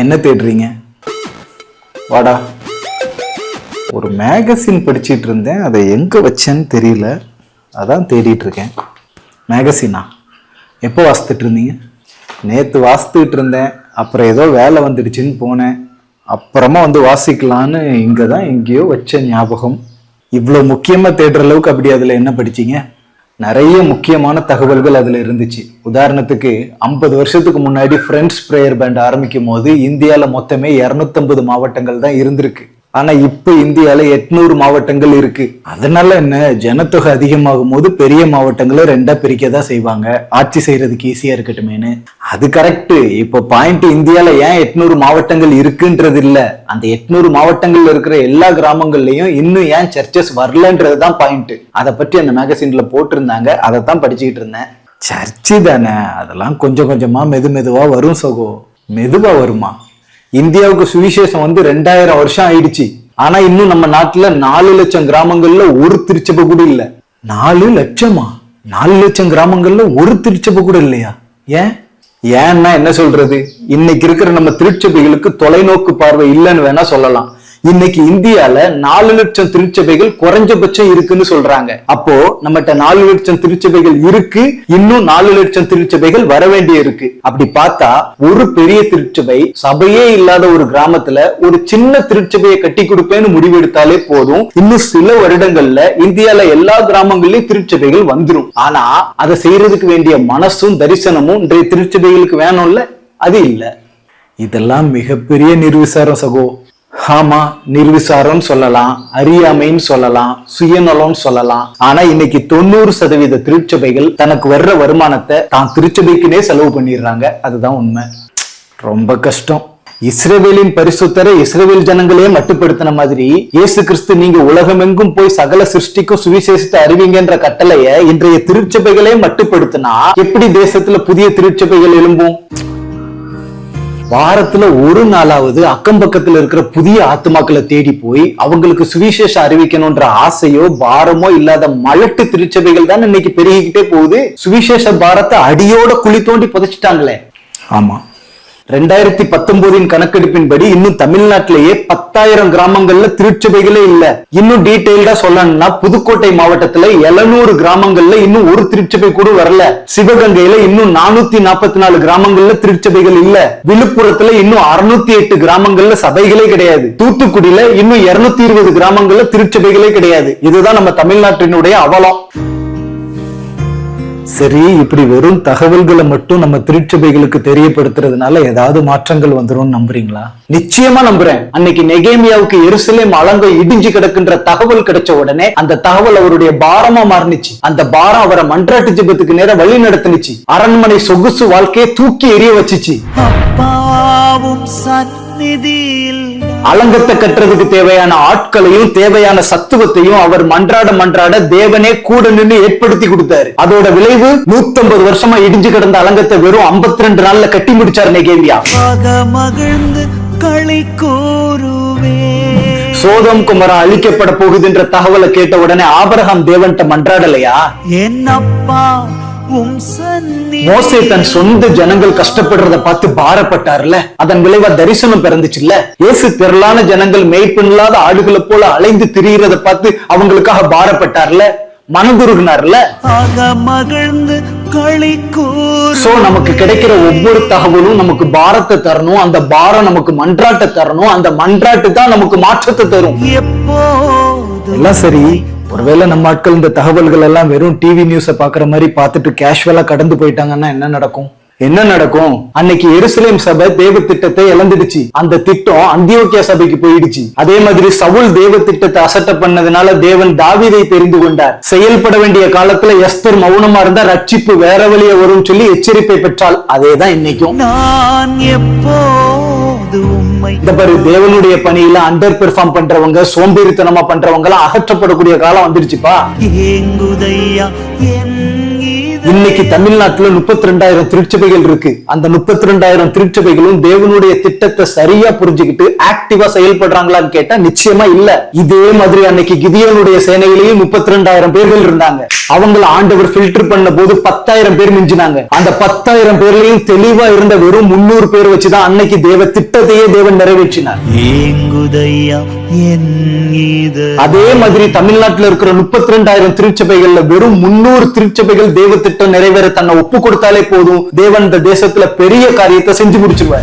என்ன தேடுறீங்க? வாடா. ஒரு மேகசின் படிச்சிட்டு இருந்தேன், அதை எங்க வச்சேன்னு தெரியல, அதான் தேடிட்டு இருக்கேன். மேகசினா? எப்போ வாசித்துட்டு இருந்தீங்க? நேற்று வாசித்துக்கிட்டு இருந்தேன், அப்புறம் ஏதோ வேலை வந்துடுச்சுன்னு போனேன், அப்புறமா வந்து வாசிக்கலான்னு இங்கே தான் எங்கேயோ வச்ச ஞாபகம். இவ்வளோ முக்கியமாக தேடுற அளவுக்கு அப்படி அதில் என்ன படிச்சீங்க? நிறைய முக்கியமான தகவல்கள் அதில் இருந்துச்சு. உதாரணத்துக்கு 50 வருஷத்துக்கு முன்னாடி ஃப்ரெண்ட்ஸ் பிரேயர் பேண்ட் ஆரம்பிக்கும் போது இந்தியாவில் மொத்தமே 250 மாவட்டங்கள் தான் இருந்திருக்கு. ஆனா இப்ப இந்தியால 800 மாவட்டங்கள் இருக்கு. அதனால என்ன, ஜனத்தொகை அதிகமாகும் போது பெரிய மாவட்டங்களை 2ஆ பிரிக்கதான் செய்வாங்க, ஆட்சி செய்யறதுக்கு ஈஸியா இருக்கட்டுமேனு. அது கரெக்ட். இப்போ பாயிண்ட் இந்தியால ஏன் 800 மாவட்டங்கள் இருக்குன்றது இல்ல, அந்த 800 மாவட்டங்கள்ல இருக்கிற எல்லா கிராமங்கள்லயும் இன்னும் ஏன் சர்ச்சஸ் வரலன்றதுதான் பாயிண்ட். அதை பற்றி அந்த மேகசின்ல போட்டிருந்தாங்க, அதை தான் படிச்சுக்கிட்டு இருந்தேன். சர்ச்சு தானே, அதெல்லாம் கொஞ்சம் கொஞ்சமா மெதுவா வரும் சகோ. மெதுவா வருமா? இந்தியாவுக்கு சுவிசேஷம் வந்து 2000 வருஷம் ஆயிடுச்சு. ஆனா இன்னும் நம்ம நாட்டுல 4 லட்சம் கிராமங்கள்ல ஒரு திருச்சபை கூட இல்ல. 4 லட்சமா? 4 லட்சம் கிராமங்கள்ல ஒரு திருச்சபை கூட இல்லையா? ஏன்னா என்ன சொல்றது, இன்னைக்கு இருக்கிற நம்ம திருச்சபைகளுக்கு தொலைநோக்கு பார்வை இல்லைன்னு வேணா சொல்லலாம். இன்னைக்கு இந்தியால 4 லட்சம் திருச்சபைகள் குறைஞ்சபட்சம் இருக்குன்னு சொல்றாங்க. அப்போ நம்மகிட்ட 4 லட்சம் திருச்சபைகள் இருக்கு, இன்னும் 4 லட்சம் திருச்சபைகள் வர வேண்டிய இருக்கு. அப்படி பார்த்தா ஒரு பெரிய திருச்சபை சபையே இல்லாத ஒரு கிராமத்துல ஒரு சின்ன திருச்சபையை கட்டி கொடுப்பேன்னு முடிவெடுத்தாலே போதும், இன்னும் சில வருடங்கள்ல இந்தியால எல்லா கிராமங்கள்லயும் திருச்சபைகள் வந்துடும். ஆனா அதை செய்யறதுக்கு வேண்டிய மனசும் தரிசனமும் இன்றைய திருச்சபைகளுக்கு வேணும்ல, அது இல்ல. இதெல்லாம் மிகப்பெரிய நிர்விசாரம் சகோ. ஆமா, நிர்விசாரம் சொல்லலாம், அறியாமைன்னு சொல்லலாம், சுயநலம்னு சொல்லலாம். ஆனா இன்னைக்கு 90% திருச்சபைகள் தனக்கு வர்ற வருமானத்தை தான் திருச்சபைக்குனே செலவு பண்ணிடுறாங்க. அதுதான் உண்மை. ரொம்ப கஷ்டம். இஸ்ரவேலின் பரிசுத்தரை இஸ்ரவேல் ஜனங்களே மட்டுப்படுத்தின மாதிரி இயேசு கிறிஸ்து நீங்க உலகமெங்கும் போய் சகல சிருஷ்டிக்கும் சுவிசேஷத்தை அறிவிங்கன்ற கட்டளைய இன்றைய திருச்சபைகளே மட்டுப்படுத்தினா எப்படி தேசத்துல புதிய திருச்சபைகள் எழும்பும்? வாரத்துல ஒரு நாளாவது அக்கம் பக்கத்துல இருக்கிற புதிய ஆத்துமாக்களை தேடி போய் அவங்களுக்கு சுவிசேஷம் அறிவிக்கணும்ன்ற ஆசையோ பாரமோ இல்லாத மலட்டு திருச்சபைகள் தான் இன்னைக்கு பெருகிக்கிட்டே போகுது. சுவிசேஷ பாரத்தை அடியோட குழி தோண்டி புதைச்சிட்டாங்களே. ஆமா, 2019 கணக்கெடுப்பின்படி இன்னும் தமிழ்நாட்டிலேயே 10,000 கிராமங்கள்ல திருச்சபைகளே இல்ல. இன்னும் டீடைல்டா சொல்லணும்னா புதுக்கோட்டை மாவட்டத்துல 700 கிராமங்கள்ல இன்னும் ஒரு திருச்சபை கூட வரல. சிவகங்கையில இன்னும் 444 கிராமங்கள்ல திருச்சபைகள் இல்ல. விழுப்புரத்துல இன்னும் 608 கிராமங்கள்ல சபைகளே கிடையாது. தூத்துக்குடியில இன்னும் 220 கிராமங்கள்ல திருச்சபைகளே கிடையாது. இதுதான் நம்ம தமிழ்நாட்டினுடைய அவலம். சரி, இப்படி வெறும் தகவல்களை மட்டும் நம்ம திருச்சபைகளுக்கு தெரியப்படுத்துறதுனால ஏதாவது மாற்றங்கள் வந்துரும் நம்புறீங்களா? நிச்சயமா நம்புறேன். அன்னைக்கு நெகேமியாவுக்கு எருசலேம் அலங்கை இடிஞ்சு கிடக்குன்ற தகவல் கிடைச்ச உடனே அந்த தகவல் அவருடைய பாரமா மாறினுச்சு. அந்த பாரம் அவரை மன்றாட்டு ஜெபத்துக்கு நேர வழி நடத்துனுச்சு. அரண்மனை சொகுசு வாழ்க்கையை தூக்கி எறிய வச்சுச்சு. அலங்கத்தை கட்டுறதுக்கு தேவையான ஆட்களையும் தேவையான சத்துவத்தையும் அவர் மன்றாட தேவனே கூட நின்று ஏற்படுத்தி கொடுத்தாரு. அதோட விளைவு 150 வருஷமா இடிஞ்சு கிடந்த அலங்கத்தை வெறும் 52 நாள்ல கட்டி முடிச்சார் நெகேமியா. சோதம் குமரா அழிக்கப்பட போகுதுன்ற தகவலை கேட்ட உடனே ஆபிரகாம் தேவன்ட்ட மன்றாடலையா? என்னப்பா, மோசே தன் சொந்த ஜனங்கள் கஷ்டப்படுறத பார்த்து பாரப்பட்டார்ல, அதன் விளைவா தரிசனம் பிறந்துச்சுல்ல. இயேசு திரளான ஜனங்கள் மேய்ப்பில்லாத ஆடுகளை போல அலைந்து திரிகிறத பார்த்து அவங்களுக்காக பாரப்பட்டார்ல, மனதுருகினார்ல. சோ நமக்கு கிடைக்கிற ஒவ்வொரு தகவலும் நமக்கு பாரத்தை தரணும், அந்த பாரம் நமக்கு மன்றாட்டை தரணும், அந்த மன்றாட்டு தான் நமக்கு மாற்றத்தை தரும். எல்லாம் சரி, ஒருவேளை நம்ம ஆட்கள் இந்த தகவல்கள் எல்லாம் வெறும் டிவி நியூஸ பாக்குற மாதிரி பார்த்துட்டு கேஷுவலா கடந்து போயிட்டாங்கன்னா என்ன நடக்கும்? அன்னைக்கு எருசலேம் சபை தேவ திட்டத்தை இழந்துடுச்சு. அந்த திட்டம் அந்தியோக்கியா சபைக்கு போயிடுச்சு. அதே மாதிரி சவுல் தேவ திட்டத்தை அசட்ட பண்ணதுனால தேவன் தாவீதை தெரிந்து கொண்டார். செயல்பட வேண்டிய காலத்துல எஸ்தர் மௌனமா இருந்தா ரட்சிப்பு வேற வழிய வரும் சொல்லி எச்சரிப்பை பெற்றால். அதேதான் இன்னைக்கும். இந்த பாரு, தேவனுடைய பணியில அண்டர் பெர்ஃபார்ம் பண்றவங்க, சோம்பேறித்தனமா பண்றவங்க எல்லாம் அகற்றப்படக்கூடிய காலம் வந்துருச்சுப்பா. இன்னைக்கு தமிழ்நாட்டுல 32,000 திருச்சபைகள் இருக்கு. அந்த 32,000 திருச்சபைகளும் தேவனுடைய திட்டத்தை சரியா புரிஞ்சுக்கிட்டு ஆக்டிவா செயல்படுறாங்களான்னு கேட்டா நிச்சயமா இல்ல. இதே மாதிரி அன்னைக்கு கிதியோனுடைய சேனையிலேயும் 32,000 பேர்கள் இருந்தாங்க. அவங்கள ஆண்டவர் ஃபில்டர் பண்ண போது 10,000 பேர் மிஞ்சினாங்க. அந்த 10,000 பேர்லயும் தெளிவா இருந்த வெறும் 300 பேர் வச்சுதான் அன்னைக்கு தேவ திட்டத்தையே தேவன் நிறைவேற்றினார். அதே மாதிரி தமிழ்நாட்டுல இருக்கிற 32,000 திருச்சபைகள்ல வெறும் 300 திருச்சபைகள் தேவ திட்டம் நிறைவேற தன்னை ஒப்பு கொடுத்தாலே போதும், தேவன் இந்த தேசத்துல பெரிய காரியத்தை செஞ்சு முடிச்சிருவார்.